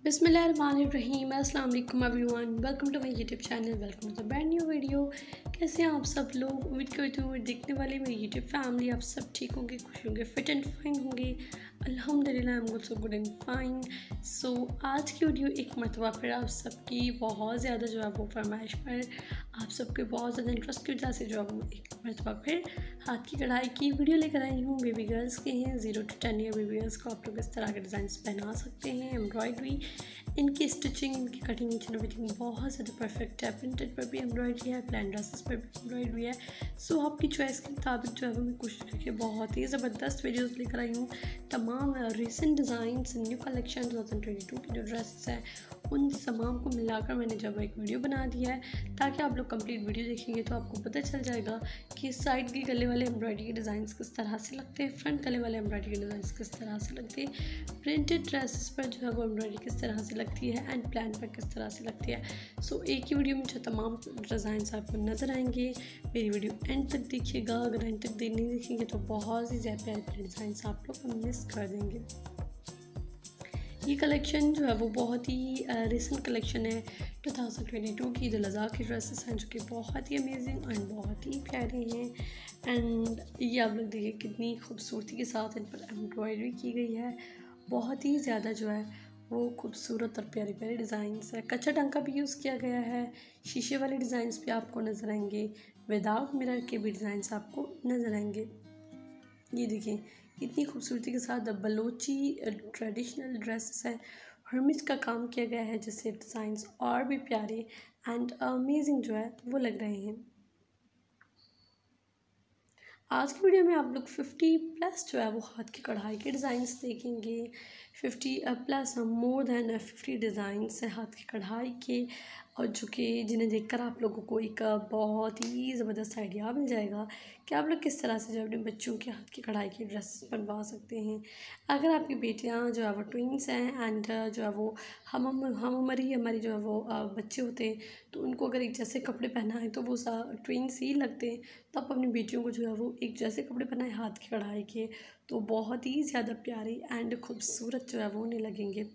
बिस्मिल्लाहिर्रहमानिर्रहीम। अस्सलाम वालेकुम everyone, welcome to my YouTube channel, welcome to the brand new video. कैसे हैं आप सब लोग? उम्मीद करती हूँ देखने वाली मेरी यूट्यूब फैमिली आप सब ठीक होंगे, खुश होंगे, फिट एंड फाइन होंगे। अल्हम्दुलिल्लाह I am good, so good and fine. So आज की वीडियो एक मरतबा फिर आप सबकी बहुत ज़्यादा जो है वो फरमाइश पर, आप सबके बहुत ज़्यादा इंटरेस्ट की वजह से जो है वो एक मरतबा फिर हाथ की कढ़ाई की वीडियो लेकर आई हूँ। बेबी गर्ल्स के हैं 0 to 10 ईयर बेबी गर्ल्स को आप लोग इस तरह के डिज़ाइन पहना सकते हैं। एम्ब्रॉयडरी, इनकी स्टिचिंग, इनकी कटिंग, एवरीथिंग बहुत ज़्यादा परफेक्ट है। प्रिंटेड पर भी एम्ब्रॉयडरी है, प्लान ड्रेसेस पर भी एम्ब्रॉयडरी है। सो आपकी चॉइस के मुताबिक जो है वो मैं कोशिश करके बहुत ही ज़बरदस्त वीडियोस लेकर आई हूँ। तमाम रिसेंट डिज़ाइंस, न्यू कलेक्शन 2022 की जो ड्रेसेस है उन तमाम को मिलाकर मैंने जब एक वीडियो बना दिया है, ताकि आप लोग कंप्लीट वीडियो देखेंगे तो आपको पता चल जाएगा कि साइड के गले वाले एम्ब्रॉयडरी के डिज़ाइंस किस तरह से लगते हैं, फ्रंट गले वाले एम्ब्रॉयडरी के डिज़ाइंस किस तरह से लगते हैं, प्रिंटेड ड्रेसेस पर जो है वो एम्ब्रॉयडरी किस तरह से लगती है एंड प्लान पर किस तरह से लगती है। सो एक ही वीडियो में जो तमाम डिज़ाइंस आपको नज़र आएंगे। मेरी वीडियो एंड तक देखिएगा, अगर एंड तक नहीं देखेंगे तो बहुत ही ज़्यादा प्यारे प्यारे डिज़ाइंस आप लोग मिस कर देंगे। ये कलेक्शन जो है वो बहुत ही रिसेंट कलेक्शन है 2022 की। ईद उल अज़हा की ड्रेसेस हैं जो कि बहुत ही अमेजिंग एंड बहुत ही प्यारे हैं। एंड ये आप लोग देखिए कितनी खूबसूरती के साथ इन पर एम्ब्रॉयडरी की गई है। बहुत ही ज़्यादा जो है वो खूबसूरत और प्यारे प्यारे डिज़ाइंस है। कच्चा टांका भी यूज़ किया गया है। शीशे वाले डिज़ाइंस भी आपको नज़र आएंगे, विदाउट मिरर के भी डिज़ाइंस आपको नज़र आएंगे। ये देखिए इतनी खूबसूरती के साथ बलोची ट्रेडिशनल ड्रेसेस है। हर्मिट का काम किया गया है जिससे डिज़ाइंस और भी प्यारे एंड अमेजिंग जो है वो लग रहे हैं। आज की वीडियो में आप लोग 50+ जो है वो हाथ की कढ़ाई के डिज़ाइंस देखेंगे। 50+ मोर देन 50 डिज़ाइंस है हाथ की कढ़ाई के, और जो कि जिन्हें देखकर आप लोगों को एक बहुत ही ज़बरदस्त आइडिया मिल जाएगा कि आप लोग किस तरह से जो अपने बच्चों के हाथ की कढ़ाई के ड्रेसेस बनवा सकते हैं। अगर आपकी बेटियां जो है वो ट्विंस हैं एंड जो है वो हम उम्र हमारी जो है वो बच्चे होते हैं, तो उनको अगर एक जैसे कपड़े पहनाएं तो वो ट्विंस ही लगते हैं। तो आप अपनी बेटियों को जो है वो एक जैसे कपड़े पहनाएं हाथ की कढ़ाई के, तो बहुत ही ज़्यादा प्यारे एंड खूबसूरत जो है वो उन्हें लगेंगे।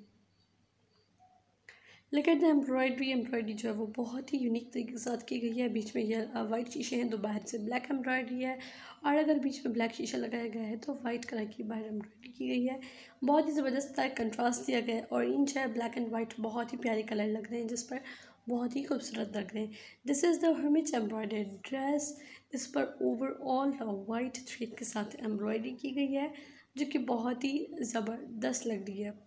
लेकिन द एम्ब्रॉयडरी जो है वो बहुत ही यूनिक तरीके के साथ की गई है। बीच में ये वाइट शीशे हैं तो बाहर से ब्लैक एम्ब्रॉयडरी है, और अगर बीच में ब्लैक शीशा लगाया गया है तो वाइट कलर की बाहर एम्ब्रॉयडरी की गई है। बहुत ही ज़बरदस्त कंट्रास्ट दिया गया है। ऑरेंज है, ब्लैक एंड वाइट बहुत ही प्यारे कलर लग रहे हैं जिस पर बहुत ही खूबसूरत लग रहे हैं। This is the hermit embroidered dress. इस पर ओवरऑल वाइट थ्रेड के साथ एम्ब्रॉयडरी की गई है जो कि बहुत ही ज़बरदस्त लग रही है।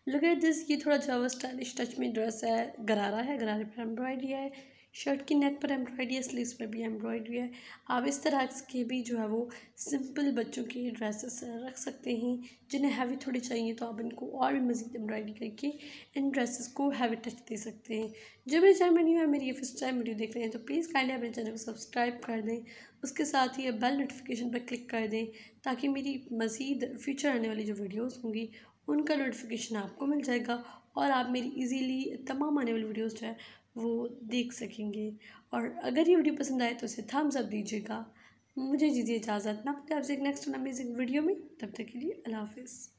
लुक एट दिस, ये थोड़ा जावा स्टाइलिश टच में ड्रेस है। गरारे पर एम्ब्रॉयडरी है, शर्ट की नेक पर एम्ब्रॉयडरी है, स्लीव्स पर भी एम्ब्रॉयडरी है। आप इस तरह के भी जो है वो सिंपल बच्चों के ड्रेसेस रख सकते हैं। जिन्हें हैवी थोड़ी चाहिए तो आप इनको और भी मज़ीद एम्ब्रॉयडरी करके इन ड्रेसेस को हैवी टच दे सकते हैं। जो मेरे चैनल में न्यू है, मेरी ये फर्स्ट टाइम वीडियो देख रहे हैं तो प्लीज़ काइंडली अपने चैनल को सब्सक्राइब कर दें। उसके साथ ही बेल नोटिफिकेशन पर क्लिक कर दें ताकि मेरी मज़ीद फ्यूचर आने वाली जो वीडियोज़ होंगी उनका नोटिफिकेशन आपको मिल जाएगा और आप मेरी इजीली तमाम आने वाली वीडियोस जो है वो देख सकेंगे। और अगर ये वीडियो पसंद आए तो इसे थम्स अप दीजिएगा। मुझे दीजिए इजाज़त, मैं आपसे एक नेक्स्ट अमेजिंग वीडियो में, तब तक के लिए अल्लाह हाफ़िज़।